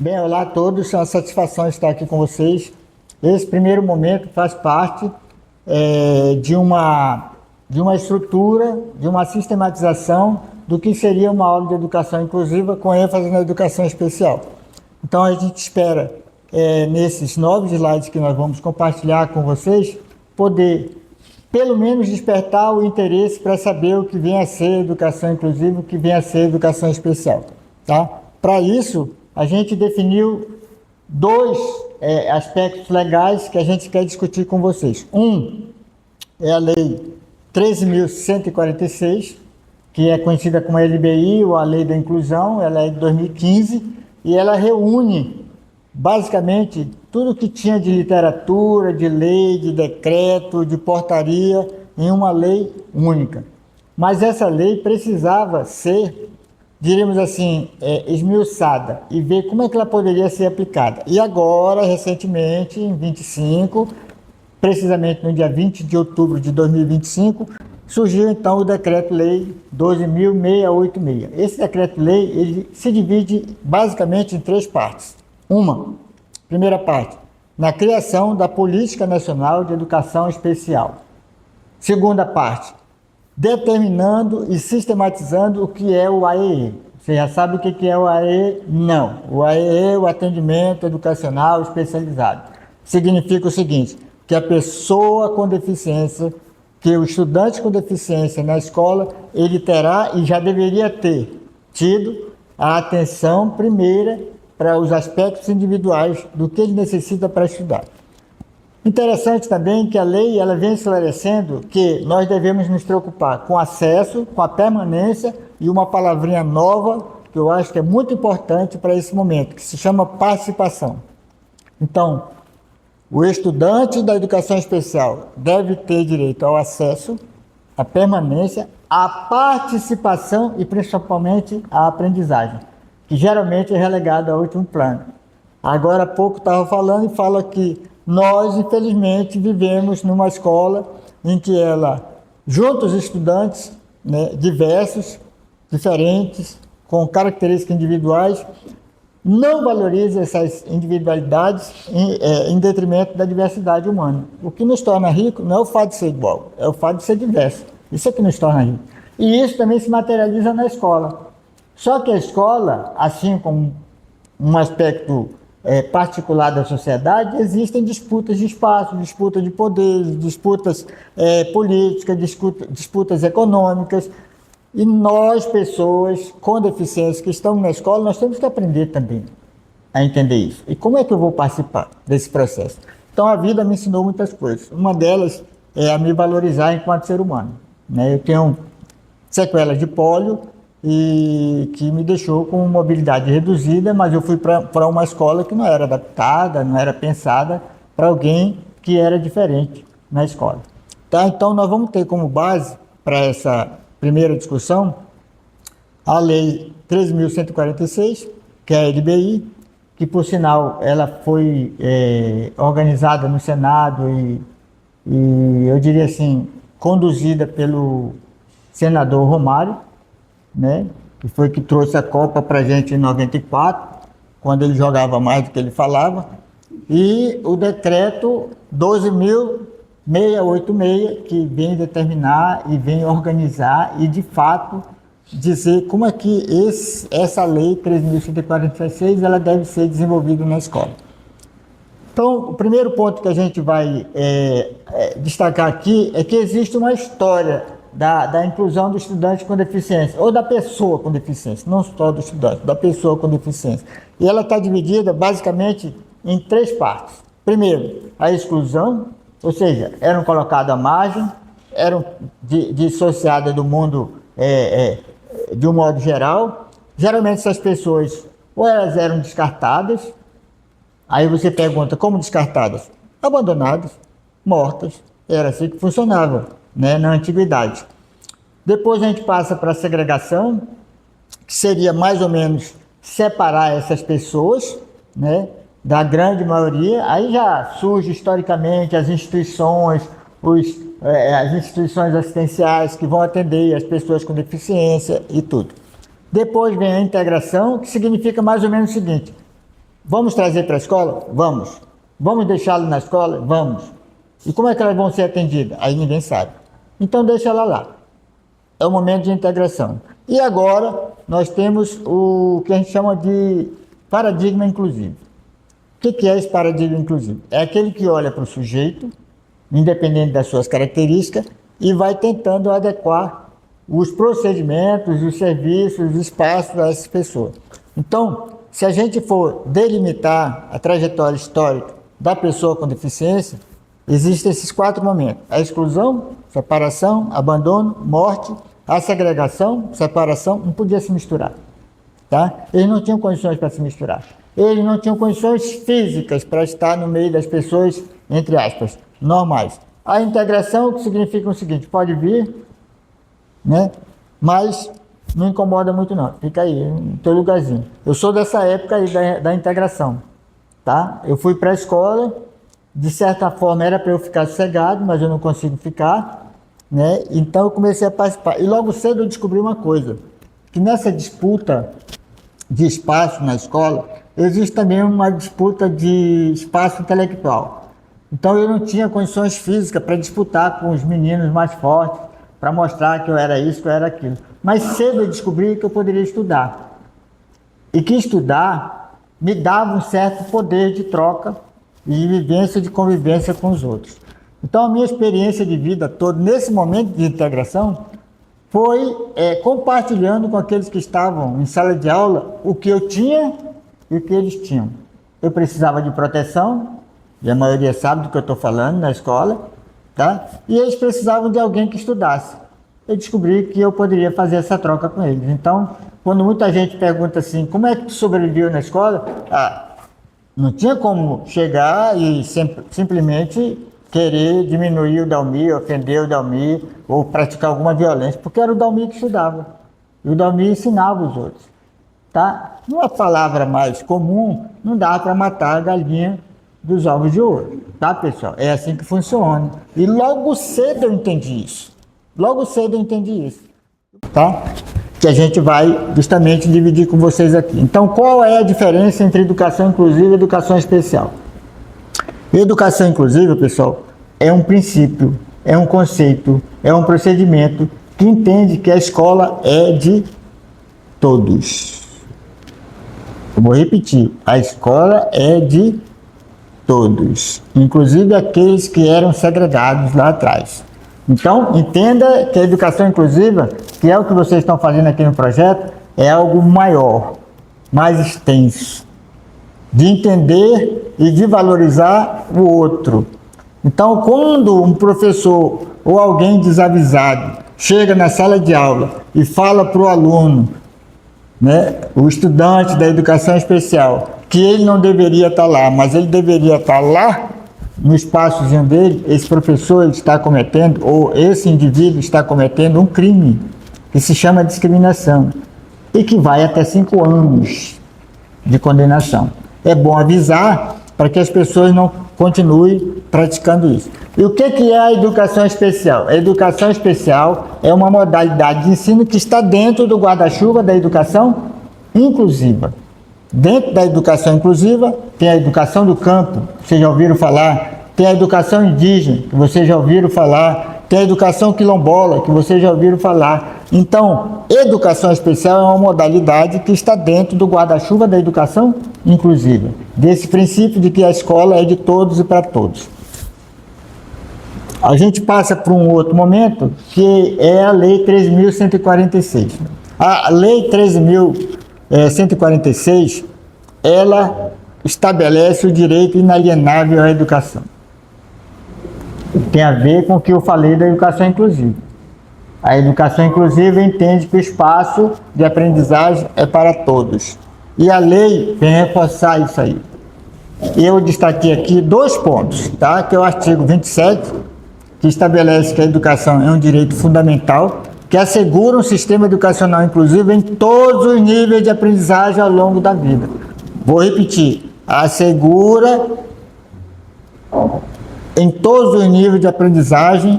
Bem, olá a todos, é uma satisfação estar aqui com vocês. Esse primeiro momento faz parte de uma estrutura, de uma sistematização do que seria uma aula de educação inclusiva com ênfase na educação especial. Então a gente espera, nesses 9 slides que nós vamos compartilhar com vocês, poder pelo menos despertar o interesse para saber o que vem a ser educação inclusiva, o que vem a ser educação especial. Tá? Para isso, a gente definiu dois aspectos legais que a gente quer discutir com vocês. Um é a Lei 13.146, que é conhecida como a LBI, ou a Lei da Inclusão. Ela é de 2015 e ela reúne basicamente tudo que tinha de literatura, de lei, de decreto, de portaria em uma lei única. Mas essa lei precisava ser, diríamos assim, esmiuçada e ver como é que ela poderia ser aplicada. E agora, recentemente, em 25, precisamente no dia 20 de outubro de 2025, surgiu então o Decreto-Lei 12.686. Esse Decreto-Lei ele se divide basicamente em 3 partes. Primeira parte, na criação da Política Nacional de Educação Especial. Segunda parte, determinando e sistematizando o que é o AEE. Você já sabe o que é o AEE? Não. O AEE é o Atendimento Educacional Especializado. Significa o seguinte, que a pessoa com deficiência, que o estudante com deficiência na escola, ele terá e já deveria ter tido a atenção primeira para os aspectos individuais do que ele necessita para estudar. Interessante também que a lei ela vem esclarecendo que nós devemos nos preocupar com acesso, com a permanência e uma palavrinha nova que eu acho que é muito importante para esse momento, que se chama participação. Então, o estudante da educação especial deve ter direito ao acesso, à permanência, à participação e principalmente à aprendizagem, que geralmente é relegado ao último plano. Agora há pouco estava falando e fala que nós, infelizmente, vivemos numa escola em que ela junta os estudantes, né, diversos, diferentes, com características individuais, não valoriza essas individualidades em detrimento da diversidade humana. O que nos torna rico não é o fato de ser igual, é o fato de ser diverso. Isso é que nos torna rico. E isso também se materializa na escola. Só que a escola, assim como um aspecto particular da sociedade, existem disputas de espaço, disputas de poderes, disputas políticas, disputas econômicas. E nós, pessoas com deficiência que estamos na escola, nós temos que aprender também a entender isso. E como é que eu vou participar desse processo? Então a vida me ensinou muitas coisas. Uma delas é a me valorizar enquanto ser humano, né? Eu tenho sequelas de pólio e que me deixou com mobilidade reduzida, mas eu fui para uma escola que não era adaptada, não era pensada para alguém que era diferente na escola. Tá? Então nós vamos ter como base para essa primeira discussão a Lei 13.146, que é a LBI, que por sinal ela foi organizada no Senado e eu diria assim, conduzida pelo senador Romário, né, que foi que trouxe a Copa para a gente em 94, quando ele jogava mais do que ele falava, e o decreto 12.686, que vem determinar e vem organizar e, de fato, dizer como é que essa lei 3.146 ela deve ser desenvolvida na escola. Então, o primeiro ponto que a gente vai destacar aqui é que existe uma história da inclusão do estudante com deficiência, ou da pessoa com deficiência, não só do estudante, da pessoa com deficiência. E ela está dividida basicamente em 3 partes. Primeiro, a exclusão, ou seja, eram colocados à margem, eram dissociadas do mundo de um modo geral. Geralmente essas pessoas, ou elas eram descartadas, aí você pergunta, como descartadas? Abandonadas, mortas, era assim que funcionava, né, na antiguidade. Depois a gente passa para a segregação, que seria mais ou menos separar essas pessoas, né, da grande maioria. Aí já surge historicamente as instituições, as instituições assistenciais que vão atender as pessoas com deficiência e tudo. Depois vem a integração, que significa mais ou menos o seguinte: Vamos trazer para a escola? Vamos. Vamos deixá-lo na escola? Vamos. E como é que elas vão ser atendidas? Aí ninguém sabe. Então deixa ela lá. É o momento de integração. E agora nós temos o que a gente chama de paradigma inclusivo. O que é esse paradigma inclusivo? É aquele que olha para o sujeito, independente das suas características, e vai tentando adequar os procedimentos, os serviços, os espaços dessas pessoas. Então, se a gente for delimitar a trajetória histórica da pessoa com deficiência, existem esses 4 momentos: a exclusão, separação, abandono, morte, a segregação, separação, não podia se misturar. Tá? Eles não tinham condições para se misturar. Eles não tinham condições físicas para estar no meio das pessoas, entre aspas, normais. A integração, que significa o seguinte: pode vir, né? Mas não incomoda muito não, fica aí, no teu lugarzinho. Eu sou dessa época aí da integração, tá? Eu fui para a escola, de certa forma era para eu ficar sossegado, mas eu não consigo ficar, né? Então eu comecei a participar. E logo cedo eu descobri uma coisa, que nessa disputa de espaço na escola, existe também uma disputa de espaço intelectual. Então eu não tinha condições físicas para disputar com os meninos mais fortes, para mostrar que eu era isso, que eu era aquilo. Mas cedo eu descobri que eu poderia estudar. E que estudar me dava um certo poder de troca e de vivência, de convivência com os outros. Então a minha experiência de vida toda, nesse momento de integração, foi compartilhando com aqueles que estavam em sala de aula o que eu tinha e o que eles tinham. Eu precisava de proteção, e a maioria sabe do que eu estou falando na escola, tá? E eles precisavam de alguém que estudasse. Eu descobri que eu poderia fazer essa troca com eles. Então, quando muita gente pergunta assim, como é que tu sobreviveu na escola? Não tinha como chegar e simplesmente querer diminuir o Dalmir, ofender o Dalmir ou praticar alguma violência, porque era o Dalmir que estudava. E o Dalmir ensinava os outros. Tá? Numa palavra mais comum, não dá para matar a galinha dos ovos de ouro. Tá, pessoal? É assim que funciona. E logo cedo eu entendi isso. Logo cedo eu entendi isso. Tá? Que a gente vai justamente dividir com vocês aqui. Então, qual é a diferença entre educação inclusiva e educação especial? Educação inclusiva, pessoal, é um princípio, é um conceito, é um procedimento que entende que a escola é de todos. Eu vou repetir, a escola é de todos, inclusive aqueles que eram segregados lá atrás. Então, entenda que a educação inclusiva, que é o que vocês estão fazendo aqui no projeto, é algo maior, mais extenso, de entender e de valorizar o outro. Então, quando um professor ou alguém desavisado chega na sala de aula e fala para o aluno, né, o estudante da educação especial, que ele não deveria estar lá, mas ele deveria estar lá no espaçozinho dele, esse professor ele está cometendo, ou esse indivíduo está cometendo um crime que se chama discriminação e que vai até 5 anos de condenação. É bom avisar para que as pessoas não continuem praticando isso. E o que é a educação especial? A educação especial é uma modalidade de ensino que está dentro do guarda-chuva da educação inclusiva. Dentro da educação inclusiva tem a educação do campo, vocês já ouviram falar, tem a educação indígena, que vocês já ouviram falar, tem a educação quilombola, que vocês já ouviram falar. Então, educação especial é uma modalidade que está dentro do guarda-chuva da educação inclusiva, desse princípio de que a escola é de todos e para todos. A gente passa para um outro momento, que é a Lei 13.146. A Lei 13.146, ela estabelece o direito inalienável à educação. Tem a ver com o que eu falei da educação inclusiva. A educação inclusiva entende que o espaço de aprendizagem é para todos. E a lei vem reforçar isso aí. Eu destaquei aqui 2 pontos, tá? Que é o artigo 27, que estabelece que a educação é um direito fundamental, que assegura um sistema educacional inclusivo em todos os níveis de aprendizagem ao longo da vida. Vou repetir, assegura em todos os níveis de aprendizagem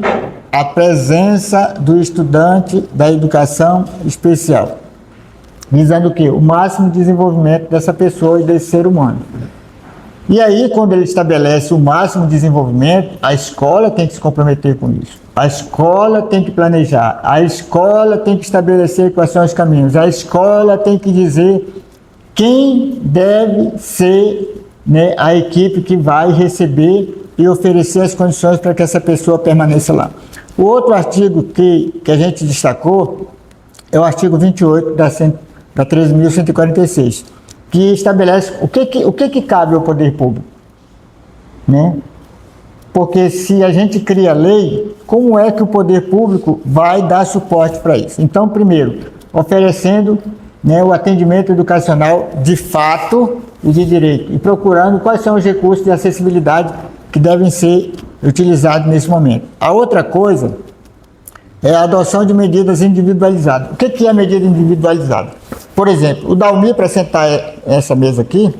a presença do estudante da educação especial. visando o quê? O máximo desenvolvimento dessa pessoa e desse ser humano. E aí, quando ele estabelece o máximo desenvolvimento, a escola tem que se comprometer com isso. A escola tem que planejar, a escola tem que estabelecer quais são os caminhos, a escola tem que dizer quem deve ser, né, a equipe que vai receber e oferecer as condições para que essa pessoa permaneça lá. O outro artigo que a gente destacou é o artigo 28 da 13.146, que estabelece o que cabe ao poder público, né? Porque se a gente cria lei, como é que o poder público vai dar suporte para isso? Então, primeiro, oferecendo, né, o atendimento educacional de fato e de direito, e procurando quais são os recursos de acessibilidade que devem ser utilizados nesse momento. A outra coisa é a adoção de medidas individualizadas. O que é medida individualizada? Por exemplo, o Dalmi, para sentar essa mesa aqui,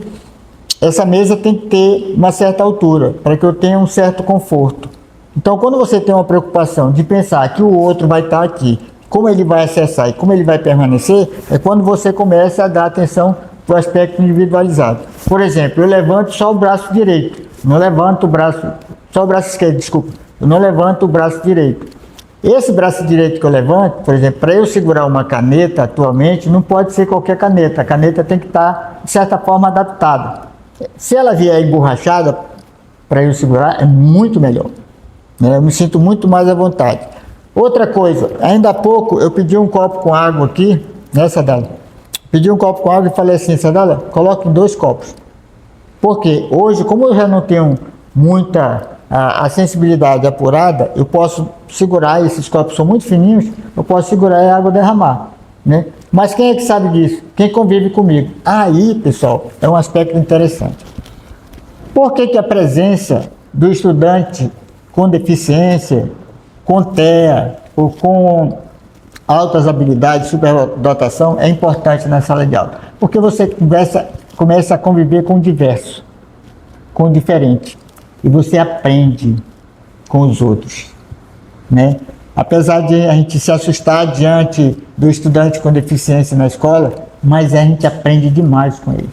essa mesa tem que ter uma certa altura, para que eu tenha um certo conforto. Então, quando você tem uma preocupação de pensar que o outro vai estar aqui, como ele vai acessar e como ele vai permanecer, é quando você começa a dar atenção para o aspecto individualizado. Por exemplo, eu levanto só o braço direito, não levanto o braço, só o braço esquerdo, desculpa, eu não levanto o braço direito. Esse braço direito que eu levanto, por exemplo, para eu segurar uma caneta atualmente, não pode ser qualquer caneta, a caneta tem que estar, de certa forma, adaptada. Se ela vier emborrachada, para eu segurar, é muito melhor, né? Eu me sinto muito mais à vontade. Outra coisa, ainda há pouco eu pedi um copo com água aqui, né, Sadala? Pedi um copo com água e falei assim, Sadala, coloque 2 copos. Porque hoje, como eu já não tenho muita a sensibilidade apurada, eu posso segurar, esses copos são muito fininhos, eu posso segurar e a água derramar, né? Mas quem é que sabe disso? Quem convive comigo. Aí, pessoal, é um aspecto interessante. Por que a presença do estudante com deficiência, com TEA ou com altas habilidades, superdotação, é importante na sala de aula? Porque você começa a conviver com o diverso, com o diferente, e você aprende com os outros, né? Apesar de a gente se assustar diante do estudante com deficiência na escola, mas a gente aprende demais com ele,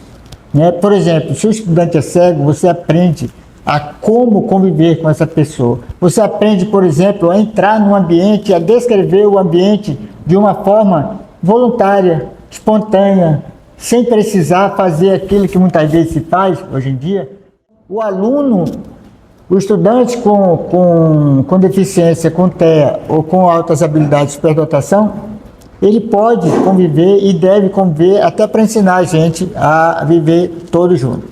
né? Por exemplo, se o estudante é cego, você aprende a como conviver com essa pessoa. Você aprende, por exemplo, a entrar num ambiente, a descrever o ambiente de uma forma voluntária, espontânea, sem precisar fazer aquilo que muitas vezes se faz hoje em dia. O aluno, o estudante com deficiência, com TEA ou com altas habilidades de superdotação, ele pode conviver e deve conviver até para ensinar a gente a viver todos juntos.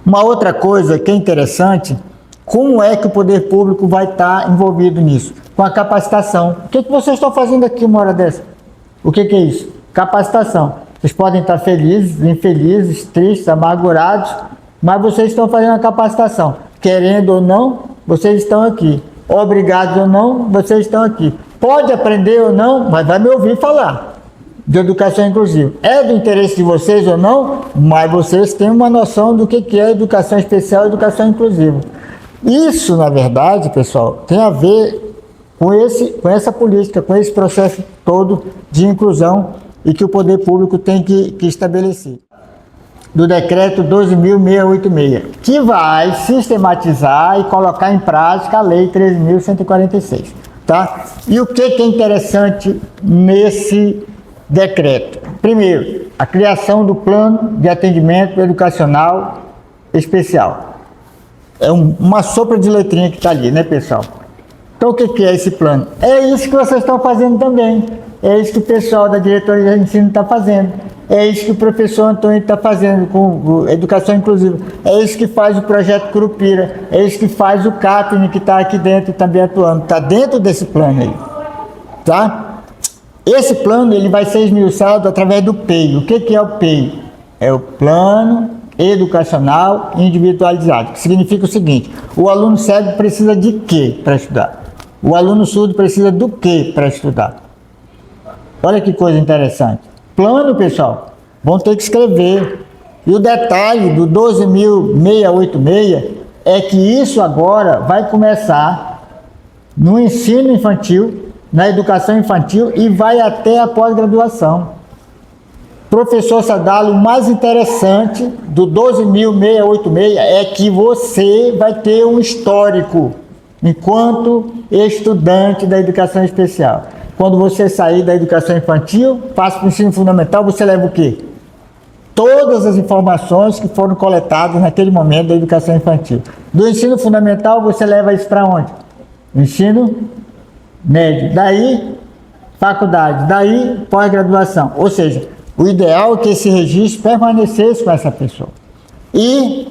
Uma outra coisa que é interessante, como é que o poder público vai estar envolvido nisso? Com a capacitação. O que vocês estão fazendo aqui uma hora dessa? O que é isso? Capacitação. Vocês podem estar felizes, infelizes, tristes, amargurados, mas vocês estão fazendo a capacitação. Querendo ou não, vocês estão aqui. Obrigados ou não, vocês estão aqui. Pode aprender ou não, mas vai me ouvir falar de educação inclusiva. É do interesse de vocês ou não, mas vocês têm uma noção do que é educação especial e educação inclusiva. Isso, na verdade, pessoal, tem a ver com essa política, com esse processo todo de inclusão e que o poder público tem que estabelecer. Do decreto 12.686, que vai sistematizar e colocar em prática a lei 13.146, tá? E o que é interessante nesse decreto? Primeiro, a criação do plano de atendimento educacional especial. É uma sopa de letrinha que está ali, né, pessoal? Então, o que é esse plano? É isso que vocês estão fazendo também. É isso que o pessoal da diretoria de ensino está fazendo. É isso que o professor Antônio está fazendo com educação inclusiva. É isso que faz o projeto Curupira. É isso que faz o CAPNE, que está aqui dentro e também atuando. Está dentro desse plano aí, tá? Esse plano ele vai ser esmiuçado através do PEI. O que é o PEI? É o Plano Educacional Individualizado, que significa o seguinte: o aluno cego precisa de quê para estudar? O aluno surdo precisa do quê para estudar? Olha que coisa interessante. Plano, pessoal, vão ter que escrever. E o detalhe do 12.686 é que isso agora vai começar no ensino infantil, na educação infantil e vai até a pós-graduação. Professor Sadalo, o mais interessante do 12.686 é que você vai ter um histórico enquanto estudante da educação especial. Quando você sair da educação infantil, passa para o ensino fundamental, você leva o quê? Todas as informações que foram coletadas naquele momento da educação infantil. Do ensino fundamental, você leva isso para onde? Ensino médio. Daí, faculdade. Daí, pós-graduação. Ou seja, o ideal é que esse registro permanecesse com essa pessoa. E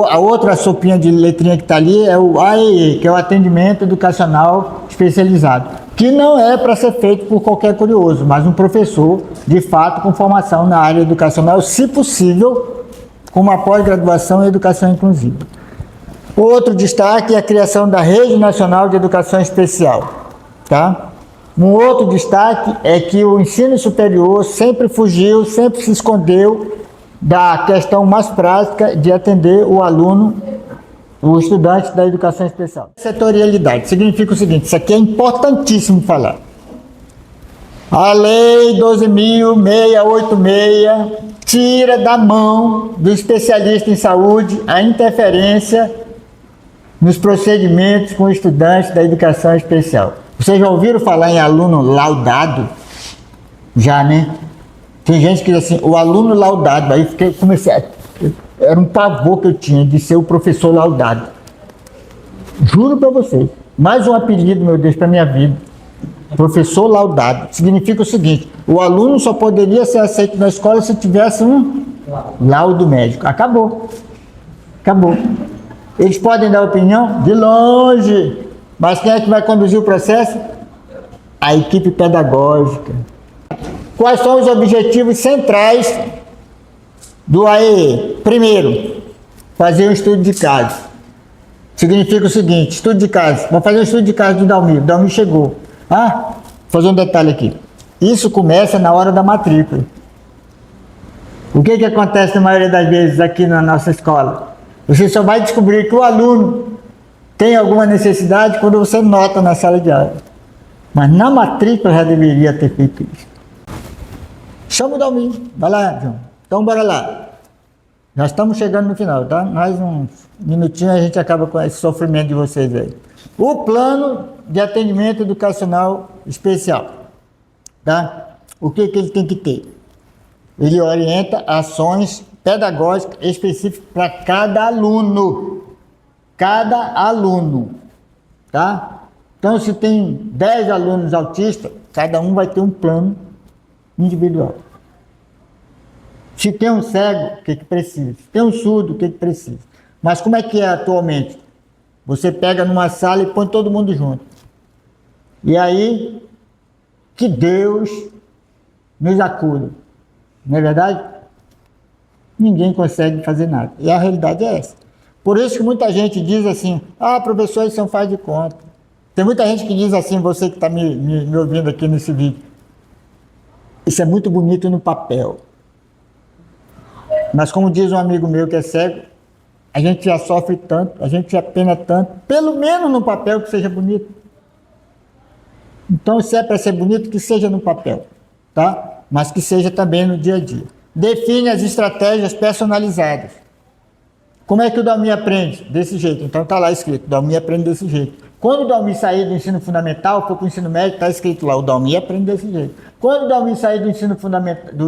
a outra sopinha de letrinha que está ali é o AEE, que é o Atendimento Educacional Especializado, que não é para ser feito por qualquer curioso, mas um professor, de fato, com formação na área educacional, se possível, com uma pós-graduação em educação inclusiva. Outro destaque é a criação da Rede Nacional de Educação Especial. Tá? Um outro destaque é que o ensino superior sempre fugiu, sempre se escondeu da questão mais prática de atender o aluno, o estudante da educação especial. Setorialidade significa o seguinte, isso aqui é importantíssimo falar. A Lei 12.686 tira da mão do especialista em saúde a interferência nos procedimentos com estudantes da educação especial. Vocês já ouviram falar em aluno laudado? Já, né? Tem gente que diz assim, o aluno laudado. Aí era um pavor que eu tinha de ser o professor laudado. Juro para vocês. Mais um apelido, meu Deus, para minha vida. Professor laudado. Significa o seguinte, o aluno só poderia ser aceito na escola se tivesse um laudo médico. Acabou. Acabou. Eles podem dar opinião? De longe. Mas quem é que vai conduzir o processo? A equipe pedagógica. Quais são os objetivos centrais do AEE? Primeiro, fazer um estudo de caso. Significa o seguinte, estudo de caso. Vamos fazer um estudo de caso do Dalmir. O Dalmir chegou. Vou fazer um detalhe aqui. Isso começa na hora da matrícula. O que acontece na maioria das vezes aqui na nossa escola? Você só vai descobrir que o aluno tem alguma necessidade quando você nota na sala de aula. Mas na matrícula já deveria ter feito isso. Chama o Dalmir. Vai lá, João. Então, bora lá. Já estamos chegando no final, tá? Mais uns minutinhos a gente acaba com esse sofrimento de vocês aí. O plano de atendimento educacional especial. Tá? O que ele tem que ter? Ele orienta ações pedagógicas específicas para cada aluno. Cada aluno. Tá? Então, se tem 10 alunos autistas, cada um vai ter um plano individual. Se tem um cego, o que precisa? Se tem um surdo, o que precisa? Mas como é que é atualmente? Você pega numa sala e põe todo mundo junto. E aí, que Deus nos acuda. Não é verdade? Ninguém consegue fazer nada. E a realidade é essa. Por isso que muita gente diz assim, professor, isso é um faz de conta. Tem muita gente que diz assim, você que está me ouvindo aqui nesse vídeo, isso é muito bonito no papel. Mas como diz um amigo meu que é cego, a gente já sofre tanto, a gente já pena tanto, pelo menos no papel que seja bonito. Então, se é para ser bonito, que seja no papel, tá? Mas que seja também no dia a dia. Define as estratégias personalizadas. Como é que o Dalmir aprende? Desse jeito. Então está lá escrito, o Dalmir aprende desse jeito. Quando o Dalmir sair do ensino fundamental, for para o ensino médio, está escrito lá, o Dalmir aprende desse jeito. Quando o Dalmir sair do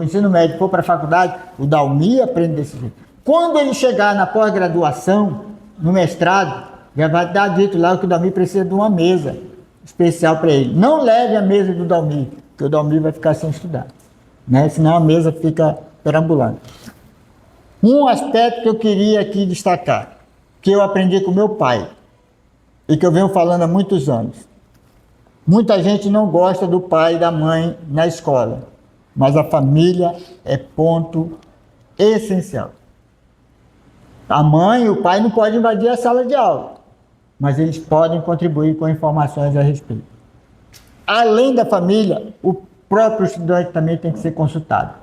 ensino médio e for para a faculdade, o Dalmir aprende desse jeito. Quando ele chegar na pós-graduação, no mestrado, já vai dar dito lá que o Dalmir precisa de uma mesa especial para ele. Não leve a mesa do Dalmir, porque o Dalmir vai ficar sem estudar, né? Senão a mesa fica perambulando. Um aspecto que eu queria aqui destacar, que eu aprendi com meu pai, e que eu venho falando há muitos anos. Muita gente não gosta do pai e da mãe na escola, mas a família é ponto essencial. A mãe e o pai não podem invadir a sala de aula, mas eles podem contribuir com informações a respeito. Além da família, o próprio estudante também tem que ser consultado.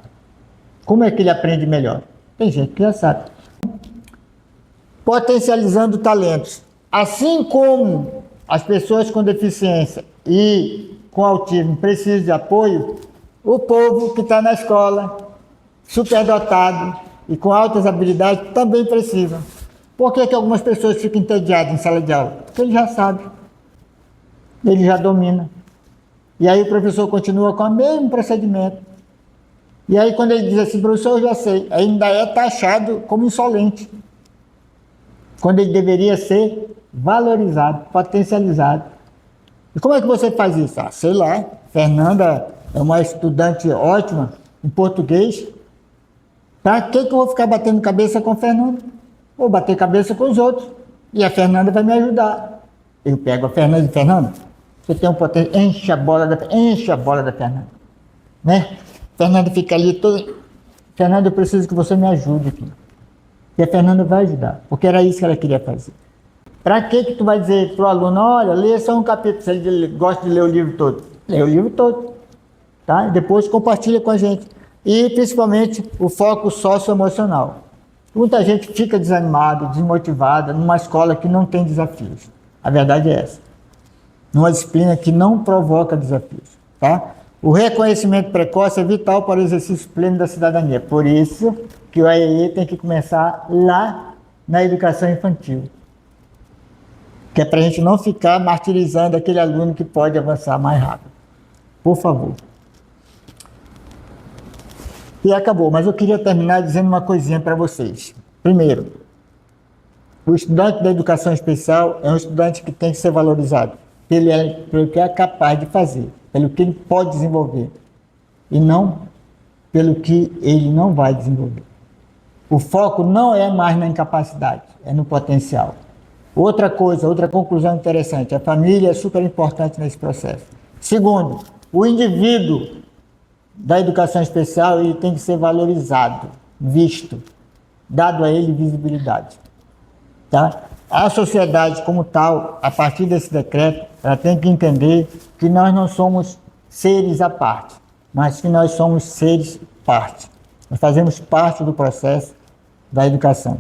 Como é que ele aprende melhor? Tem gente que já sabe. Potencializando talentos. Assim como as pessoas com deficiência e com autismo precisam de apoio, o povo que está na escola superdotado e com altas habilidades também precisam. Por que algumas pessoas ficam entediadas em sala de aula? Porque ele já sabe, ele já domina. E aí o professor continua com o mesmo procedimento. E aí quando ele diz assim, professor, eu já sei, ainda é taxado como insolente. Quando ele deveria ser valorizado, potencializado. E como é que você faz isso? Ah, sei lá, Fernanda é uma estudante ótima em português. Para que eu vou ficar batendo cabeça com a Fernanda? Vou bater cabeça com os outros. E a Fernanda vai me ajudar. Eu pego a Fernanda e Fernanda, você tem um potencial, enche a bola da Fernanda. Né? Fernanda fica ali toda. Fernanda, eu preciso que você me ajude aqui. E a Fernanda vai ajudar, porque era isso que ela queria fazer. Para que tu vai dizer para o aluno, olha, lê só um capítulo, se ele gosta de ler o livro todo? Lê o livro todo, tá? Depois compartilha com a gente. E principalmente o foco socioemocional. Muita gente fica desanimada, desmotivada numa escola que não tem desafios. A verdade é essa. Numa disciplina que não provoca desafios, tá? O reconhecimento precoce é vital para o exercício pleno da cidadania. Por isso que o AEE tem que começar lá na educação infantil. Que é para a gente não ficar martirizando aquele aluno que pode avançar mais rápido. Por favor. E acabou, mas eu queria terminar dizendo uma coisinha para vocês. Primeiro, o estudante da educação especial é um estudante que tem que ser valorizado pelo que é capaz de fazer, pelo que ele pode desenvolver, e não pelo que ele não vai desenvolver. O foco não é mais na incapacidade, é no potencial. Outra coisa, outra conclusão interessante, a família é super importante nesse processo. Segundo, o indivíduo da educação especial ele tem que ser valorizado, visto, dado a ele visibilidade. Tá? A sociedade como tal, a partir desse decreto, ela tem que entender que nós não somos seres à parte, mas que nós somos seres parte. Nós fazemos parte do processo da educação.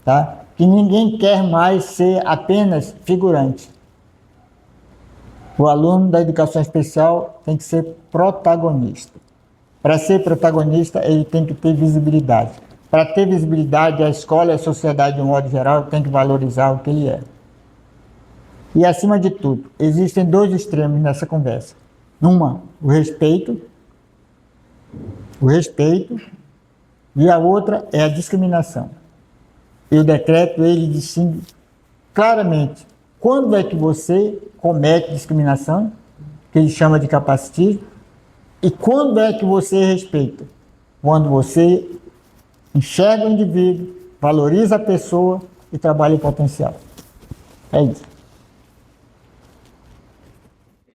Tá? Que ninguém quer mais ser apenas figurante. O aluno da educação especial tem que ser protagonista. Para ser protagonista, ele tem que ter visibilidade. Para ter visibilidade, a escola e a sociedade, de um modo geral, tem que valorizar o que ele é. E, acima de tudo, existem dois extremos nessa conversa. Uma, o respeito, e a outra é a discriminação. E o decreto, ele distingue claramente quando é que você comete discriminação, que ele chama de capacitismo, e quando é que você respeita. Quando você enxerga o indivíduo, valoriza a pessoa e trabalha o potencial. É isso.